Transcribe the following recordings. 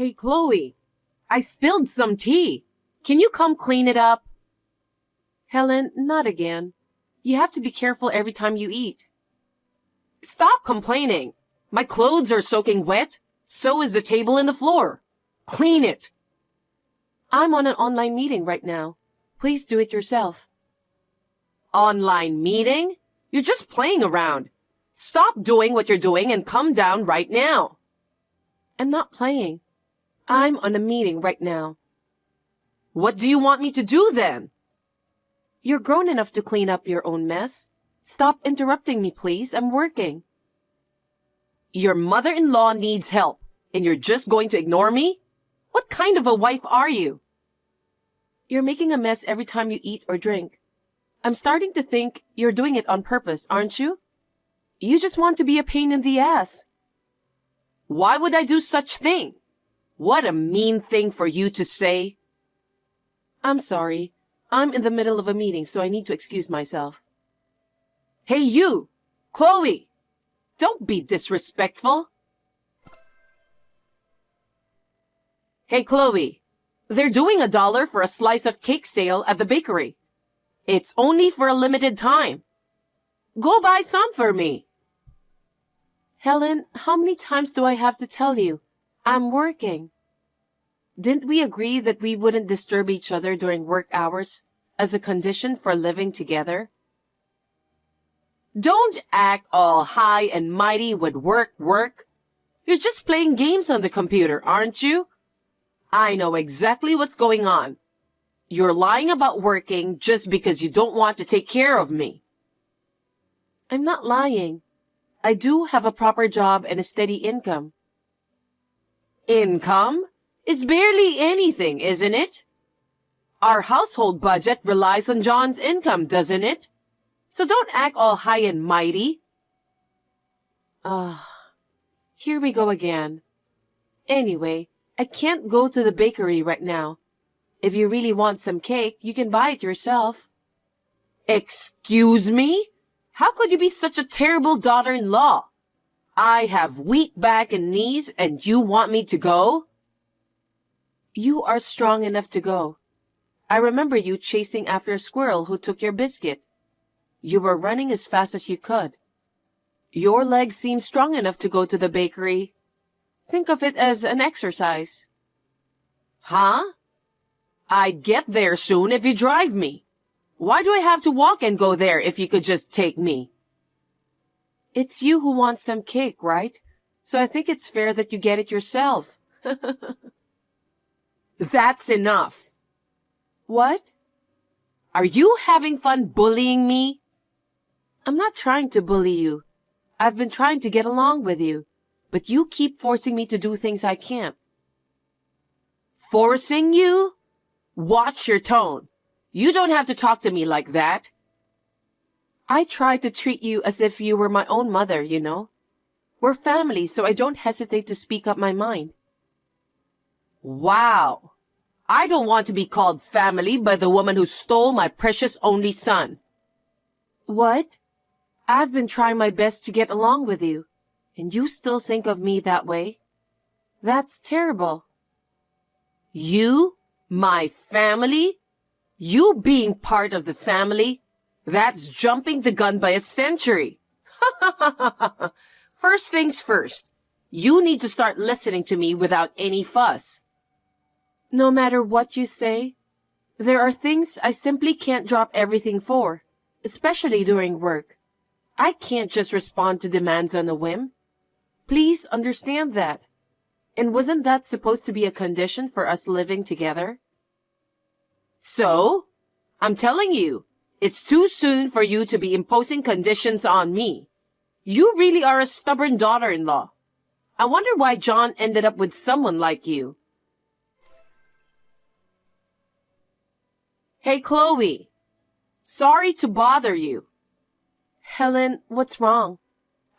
Hey, Chloe, I spilled some tea. Can you come clean it up? Helen, not again. You have to be careful every time you eat. Stop complaining. My clothes are soaking wet. So is the table and the floor. Clean it. I'm on an online meeting right now. Please do it yourself. Online meeting? You're just playing around. Stop doing what you're doing and come down right now. I'm not playing. I'm on a meeting right now. What do you want me to do then? You're grown enough to clean up your own mess. Stop interrupting me, please. I'm working. Your mother-in-law needs help, and you're just going to ignore me? What kind of a wife are you? You're making a mess every time you eat or drink. I'm starting to think you're doing it on purpose, aren't you? You just want to be a pain in the ass. Why would I do such thing? What a mean thing for you to say. I'm sorry. I'm in the middle of a meeting, so I need to excuse myself. Hey, you! Chloe! Don't be disrespectful. Hey, Chloe. They're doing $1 for a slice of cake sale at the bakery. It's only for a limited time. Go buy some for me. Helen, how many times do I have to tell you? I'm working. Didn't we agree that we wouldn't disturb each other during work hours as a condition for living together? Don't act all high and mighty with work. You're just playing games on the computer, aren't you? I know exactly what's going on. You're lying about working just because you don't want to take care of me. I'm not lying. I do have a proper job and a steady income. Income? It's barely anything, isn't it? Our household budget relies on John's income, doesn't it? So don't act all high and mighty. Here we go again. Anyway, I can't go to the bakery right now. If you really want some cake, you can buy it yourself. Excuse me? How could you be such a terrible daughter-in-law? I have weak back and knees, and you want me to go? You are strong enough to go. I remember you chasing after a squirrel who took your biscuit. You were running as fast as you could. Your legs seem strong enough to go to the bakery. Think of it as an exercise. Huh? I'd get there soon if you drive me. Why do I have to walk and go there if you could just take me? It's you who wants some cake, right? So I think it's fair that you get it yourself. That's enough. What? Are you having fun bullying me? I'm not trying to bully you. I've been trying to get along with you, but you keep forcing me to do things I can't. Forcing you? Watch your tone. You don't have to talk to me like that. I try to treat you as if you were my own mother, you know. We're family, so I don't hesitate to speak up my mind. Wow. I don't want to be called family by the woman who stole my precious only son. What? I've been trying my best to get along with you, and you still think of me that way? That's terrible. You? My family? You being part of the family? That's jumping the gun by a century. First things first, you need to start listening to me without any fuss. No matter what you say, there are things I simply can't drop everything for, especially during work. I can't just respond to demands on a whim. Please understand that. And wasn't that supposed to be a condition for us living together? So, I'm telling you, it's too soon for you to be imposing conditions on me. You really are a stubborn daughter-in-law. I wonder why John ended up with someone like you. Hey, Chloe. Sorry to bother you. Helen, what's wrong?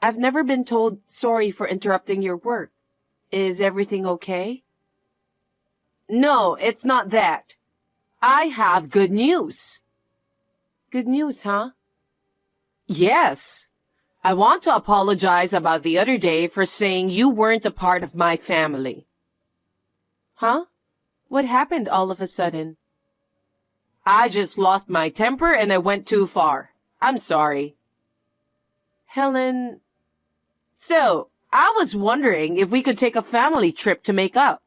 I've never been told sorry for interrupting your work. Is everything okay? No, it's not that. I have good news. Good news, huh? Yes. I want to apologize about the other day for saying you weren't a part of my family. Huh? What happened all of a sudden? I just lost my temper and I went too far. I'm sorry. Helen... So, I was wondering if we could take a family trip to make up.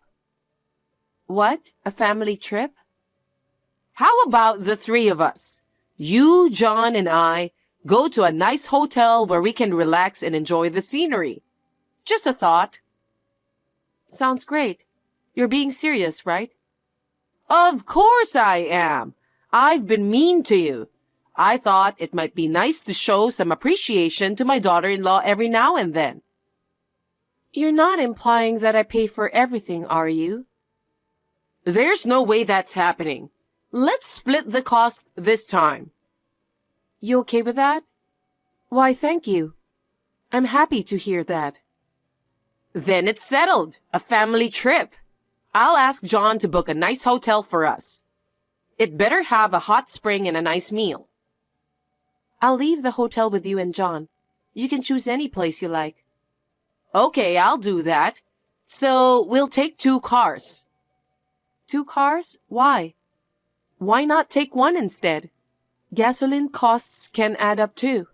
What? A family trip? How about the three of us? You, John, and I go to a nice hotel where we can relax and enjoy the scenery. Just a thought. Sounds great. You're being serious, right? Of course I am. I've been mean to you. I thought it might be nice to show some appreciation to my daughter-in-law every now and then. You're not implying that I pay for everything, are you? There's no way that's happening. Let's split the cost this time. You okay with that? Why, thank you. I'm happy to hear that. Then it's settled. A family trip. I'll ask John to book a nice hotel for us. It better have a hot spring and a nice meal. I'll leave the hotel with you and John. You can choose any place you like. Okay, I'll do that. So we'll take 2 cars. 2 cars? Why? Why not take one instead? Gasoline costs can add up too.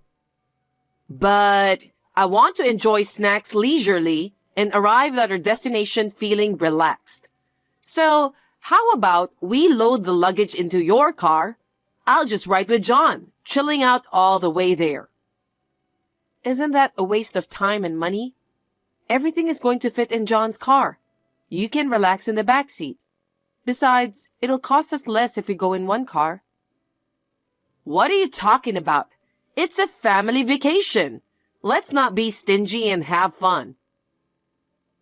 But I want to enjoy snacks leisurely and arrive at our destination feeling relaxed. So, how about we load the luggage into your car? I'll just ride with John, chilling out all the way there. Isn't that a waste of time and money? Everything is going to fit in John's car. You can relax in the back seat. Besides, it'll cost us less if we go in one car. What are you talking about? It's a family vacation. Let's not be stingy and have fun.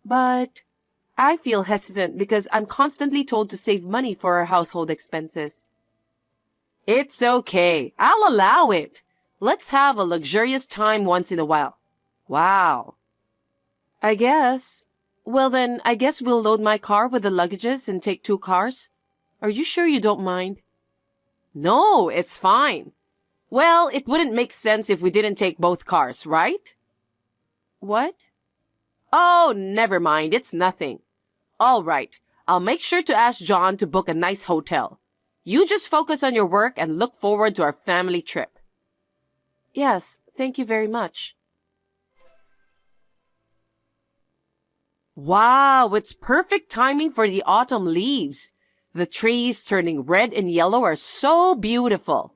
But I feel hesitant because I'm constantly told to save money for our household expenses. It's okay. I'll allow it. Let's have a luxurious time once in a while. Wow. I guess. Well then, I guess we'll load my car with the luggages and take 2 cars. Are you sure you don't mind? No, it's fine. Well, it wouldn't make sense if we didn't take both cars, right? What? Oh, never mind. It's nothing. All right. I'll make sure to ask John to book a nice hotel. You just focus on your work and look forward to our family trip. Yes, thank you very much. Wow, it's perfect timing for the autumn leaves. The trees turning red and yellow are so beautiful.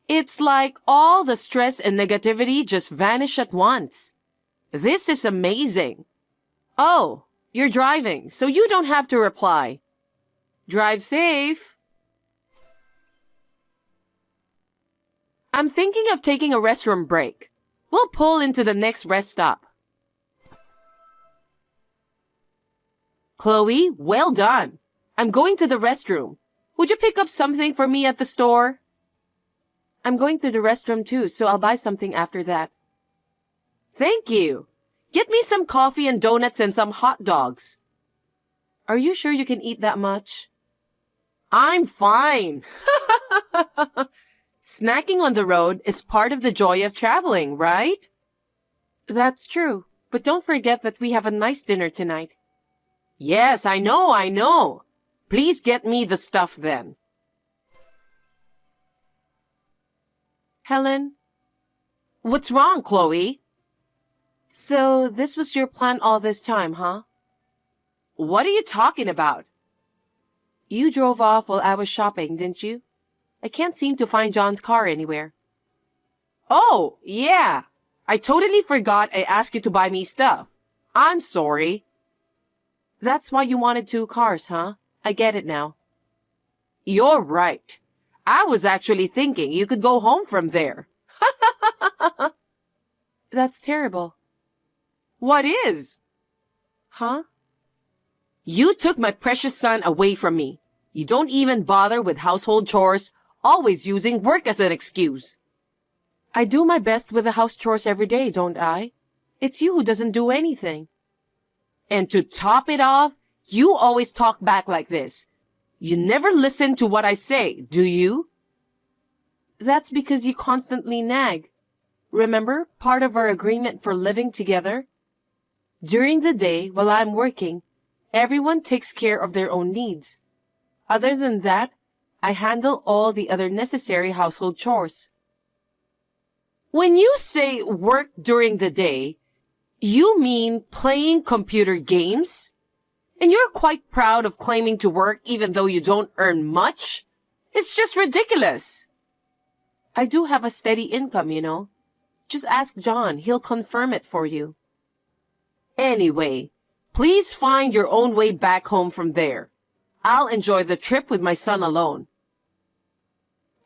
It's like all the stress and negativity just vanish at once. This is amazing. Oh, you're driving, so you don't have to reply. Drive safe. I'm thinking of taking a restroom break. We'll pull into the next rest stop. Chloe, well done. I'm going to the restroom. Would you pick up something for me at the store? I'm going to the restroom too, so I'll buy something after that. Thank you. Get me some coffee and donuts and some hot dogs. Are you sure you can eat that much? I'm fine. Snacking on the road is part of the joy of traveling, right? That's true, but don't forget that we have a nice dinner tonight. Yes, I know. Please get me the stuff then. Helen? What's wrong, Chloe? So, this was your plan all this time, huh? What are you talking about? You drove off while I was shopping, didn't you? I can't seem to find John's car anywhere. Oh, yeah. I totally forgot I asked you to buy me stuff. I'm sorry. That's why you wanted 2 cars, huh? I get it now. You're right. I was actually thinking you could go home from there. That's terrible. What is? Huh? You took my precious son away from me. You don't even bother with household chores, always using work as an excuse. I do my best with the house chores every day, don't I? It's you who doesn't do anything. And to top it off, you always talk back like this. You never listen to what I say, do you? That's because you constantly nag. Remember, part of our agreement for living together? During the day, while I'm working, Everyone takes care of their own needs. Other than that, I handle all the other necessary household chores. When you say work during the day, you mean playing computer games? And you're quite proud of claiming to work even though you don't earn much? It's just ridiculous. I do have a steady income, you know. Just ask John. He'll confirm it for you. Anyway, please find your own way back home from there. I'll enjoy the trip with my son alone.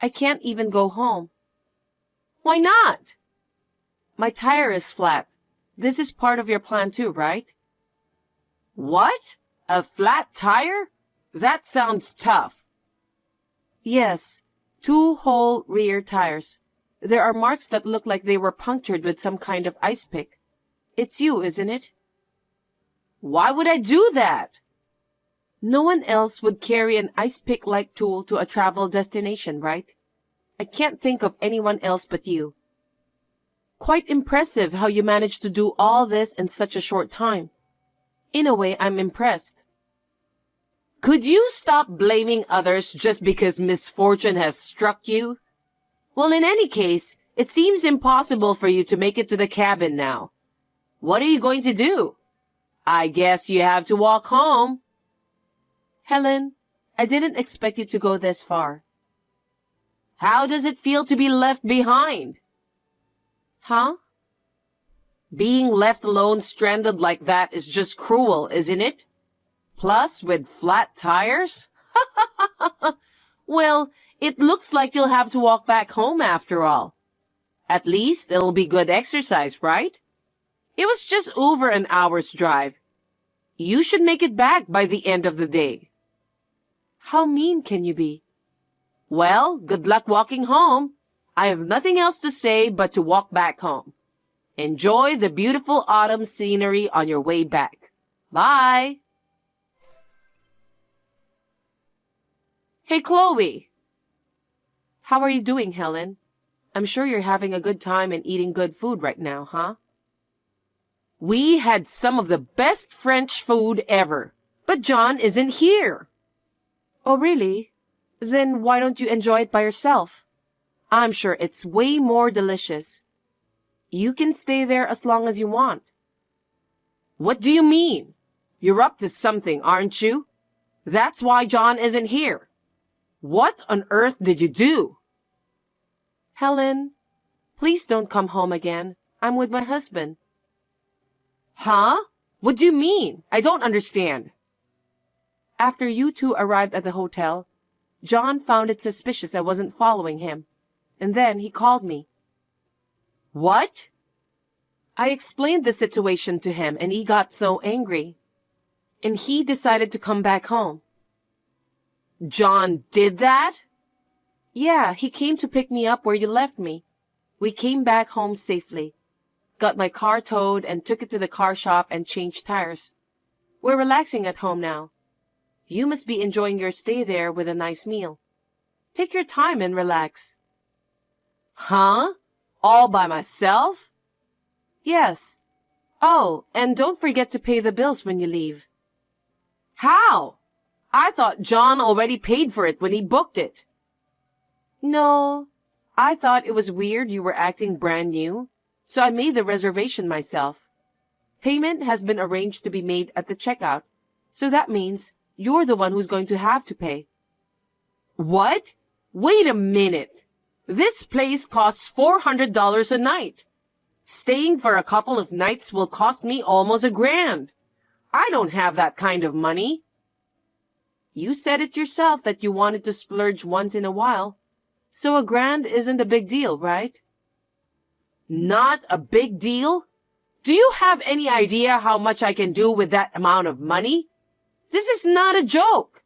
I can't even go home. Why not? My tire is flat. This is part of your plan too, right? What? A flat tire? That sounds tough. Yes, 2 whole rear tires. There are marks that look like they were punctured with some kind of ice pick. It's you, isn't it? Why would I do that? No one else would carry an ice pick-like tool to a travel destination, right? I can't think of anyone else but you. Quite impressive how you managed to do all this in such a short time. In a way, I'm impressed. Could you stop blaming others just because misfortune has struck you? Well, in any case, it seems impossible for you to make it to the cabin now. What are you going to do? I guess you have to walk home. Helen, I didn't expect you to go this far. How does it feel to be left behind? Huh? Being left alone stranded like that is just cruel, isn't it? Plus, with flat tires? Well, it looks like you'll have to walk back home after all. At least it'll be good exercise, right? It was just over an hour's drive. You should make it back by the end of the day. How mean can you be? Well, good luck walking home. I have nothing else to say but to walk back home. Enjoy the beautiful autumn scenery on your way back. Bye. Hey, Chloe. How are you doing, Helen? I'm sure you're having a good time and eating good food right now, huh? We had some of the best French food ever, but John isn't here. Oh, really? Then why don't you enjoy it by yourself? I'm sure it's way more delicious. You can stay there as long as you want. What do you mean? You're up to something, aren't you? That's why John isn't here. What on earth did you do? Helen, please don't come home again. I'm with my husband. Huh? What do you mean? I don't understand. After you two arrived at the hotel, John found it suspicious I wasn't following him. And then he called me. What? I explained the situation to him and he got so angry. And he decided to come back home. John did that? Yeah, he came to pick me up where you left me. We came back home safely. Got my car towed and took it to the car shop and changed tires. We're relaxing at home now. You must be enjoying your stay there with a nice meal. Take your time and relax. Huh? All by myself? Yes. Oh, and don't forget to pay the bills when you leave. How? I thought John already paid for it when he booked it. No, I thought it was weird you were acting brand new, so I made the reservation myself. Payment has been arranged to be made at the checkout, so that means you're the one who's going to have to pay. What? Wait a minute. This place costs $400 a night. Staying for a couple of nights will cost me almost $1,000. I don't have that kind of money. You said it yourself that you wanted to splurge once in a while, so $1,000 isn't a big deal, right? Not a big deal? Do you have any idea how much I can do with that amount of money? This is not a joke.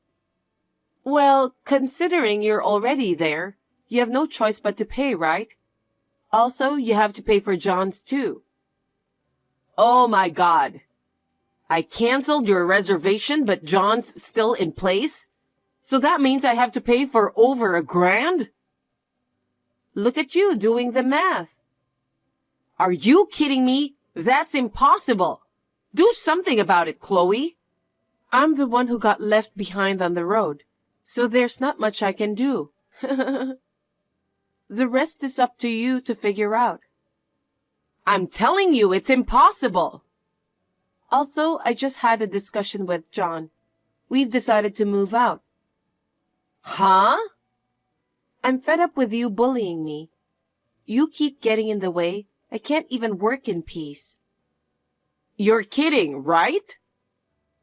Well, considering you're already there, you have no choice but to pay, right? Also, you have to pay for John's too. Oh my God. I canceled your reservation, but John's still in place? So that means I have to pay for over $1,000? Look at you doing the math. Are you kidding me? That's impossible. Do something about it, Chloe. I'm the one who got left behind on the road, so there's not much I can do. The rest is up to you to figure out. I'm telling you, it's impossible. Also, I just had a discussion with John. We've decided to move out. Huh? I'm fed up with you bullying me. You keep getting in the way. I can't even work in peace. You're kidding, right?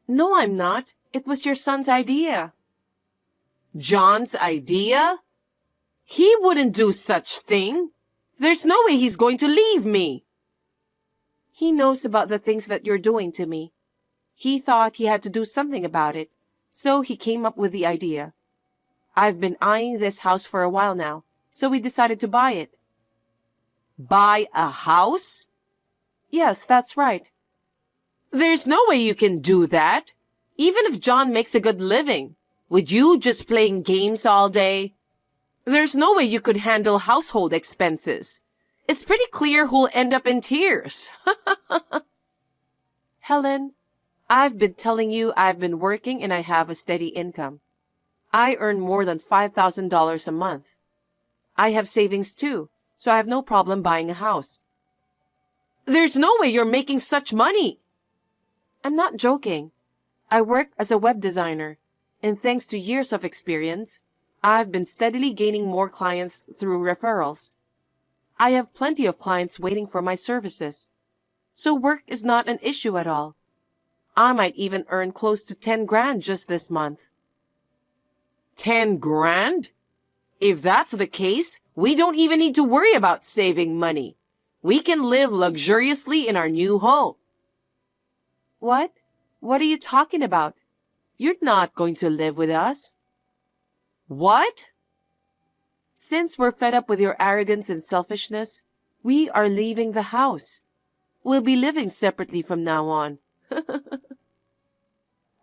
No, I'm not. It was your son's idea. John's idea? He wouldn't do such thing. There's no way he's going to leave me. He knows about the things that you're doing to me. He thought he had to do something about it, so he came up with the idea. I've been eyeing this house for a while now, so we decided to buy it. Buy a house? Yes, that's right. There's no way you can do that. Even if John makes a good living, with you just playing games all day, there's no way you could handle household expenses. It's pretty clear who'll end up in tears. Helen, I've been telling you I've been working and I have a steady income. I earn more than $5,000 a month. I have savings too, so I have no problem buying a house. There's no way you're making such money. I'm not joking. I work as a web designer, and thanks to years of experience, I've been steadily gaining more clients through referrals. I have plenty of clients waiting for my services, so work is not an issue at all. I might even earn close to 10 grand just this month. 10 grand? If that's the case, we don't even need to worry about saving money. We can live luxuriously in our new home. What? What are you talking about? You're not going to live with us. What? Since we're fed up with your arrogance and selfishness, we are leaving the house. We'll be living separately from now on.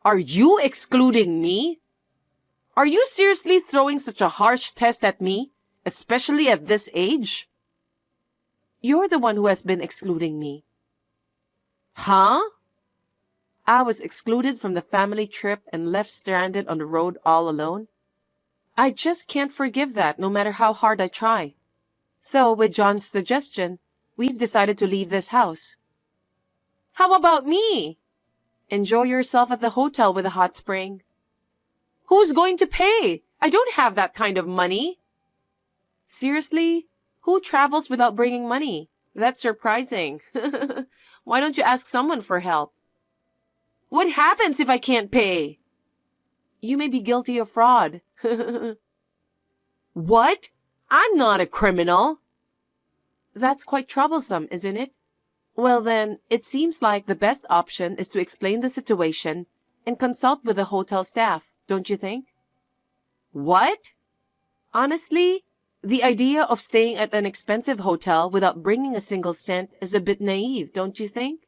Are you excluding me? Are you seriously throwing such a harsh test at me, especially at this age? You're the one who has been excluding me. Huh? I was excluded from the family trip and left stranded on the road all alone. I just can't forgive that no matter how hard I try. So, with John's suggestion, we've decided to leave this house. How about me? Enjoy yourself at the hotel with a hot spring. Who's going to pay? I don't have that kind of money. Seriously? Who travels without bringing money? That's surprising. Why don't you ask someone for help? What happens if I can't pay? You may be guilty of fraud. What? I'm not a criminal. That's quite troublesome, isn't it? Well then, it seems like the best option is to explain the situation and consult with the hotel staff, don't you think? What? Honestly, the idea of staying at an expensive hotel without bringing a single cent is a bit naive, don't you think?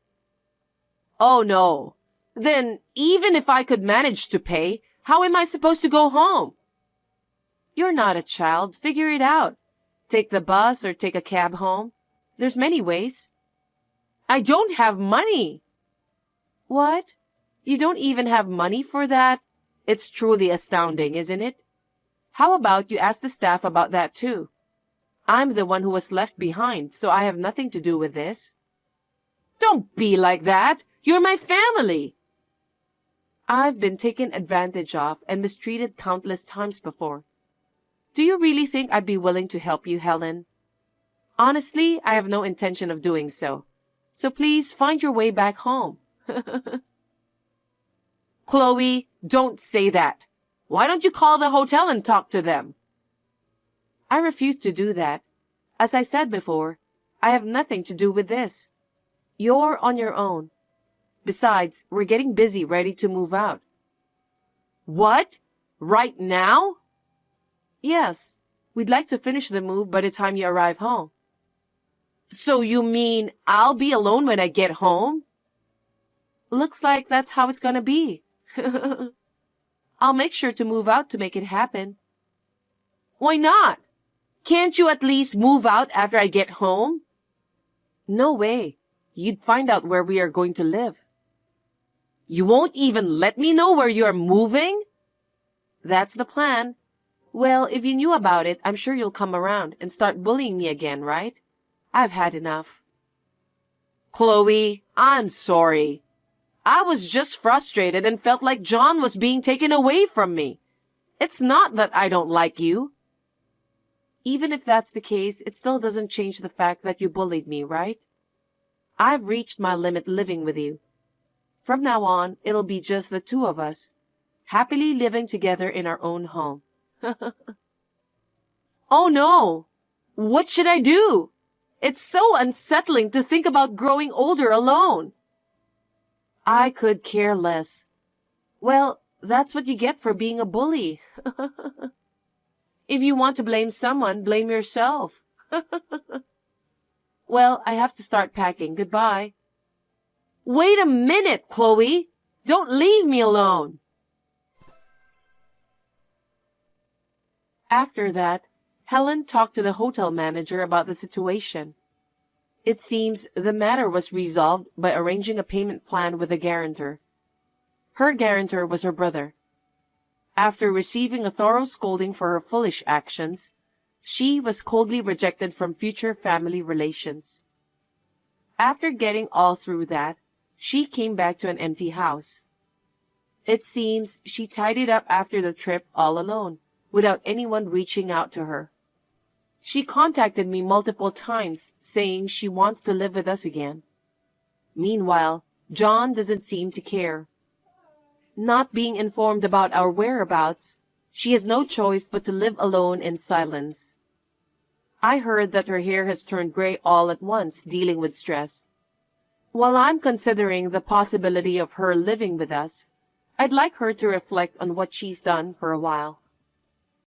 Oh no. Then, even if I could manage to pay, how am I supposed to go home? You're not a child. Figure it out. Take the bus or take a cab home. There's many ways. I don't have money. What? You don't even have money for that? It's truly astounding, isn't it? How about you ask the staff about that too? I'm the one who was left behind, so I have nothing to do with this. Don't be like that. You're my family. I've been taken advantage of and mistreated countless times before. Do you really think I'd be willing to help you, Helen? Honestly, I have no intention of doing so. So please find your way back home. Chloe, don't say that. Why don't you call the hotel and talk to them? I refuse to do that. As I said before, I have nothing to do with this. You're on your own. Besides, we're getting busy ready to move out. What? Right now? Yes. We'd like to finish the move by the time you arrive home. So you mean I'll be alone when I get home? Looks like that's how it's gonna be. I'll make sure to move out to make it happen. Why not? Can't you at least move out after I get home? No way. You'd find out where we are going to live. You won't even let me know where you're moving? That's the plan. Well, if you knew about it, I'm sure you'll come around and start bullying me again, right? I've had enough. Chloe, I'm sorry. I was just frustrated and felt like John was being taken away from me. It's not that I don't like you. Even if that's the case, it still doesn't change the fact that you bullied me, right? I've reached my limit living with you. From now on, it'll be just the two of us, happily living together in our own home. Oh no! What should I do? It's so unsettling to think about growing older alone. I could care less. Well, that's what you get for being a bully. If you want to blame someone, blame yourself. Well, I have to start packing. Goodbye. Wait a minute, Chloe! Don't leave me alone! After that, Helen talked to the hotel manager about the situation. It seems the matter was resolved by arranging a payment plan with a guarantor. Her guarantor was her brother. After receiving a thorough scolding for her foolish actions, she was coldly rejected from future family relations. After getting all through that, she came back to an empty house. It seems she tidied up after the trip all alone, without anyone reaching out to her. She contacted me multiple times, saying she wants to live with us again. Meanwhile, John doesn't seem to care. Not being informed about our whereabouts, she has no choice but to live alone in silence. I heard that her hair has turned gray all at once, dealing with stress. While I'm considering the possibility of her living with us, I'd like her to reflect on what she's done for a while.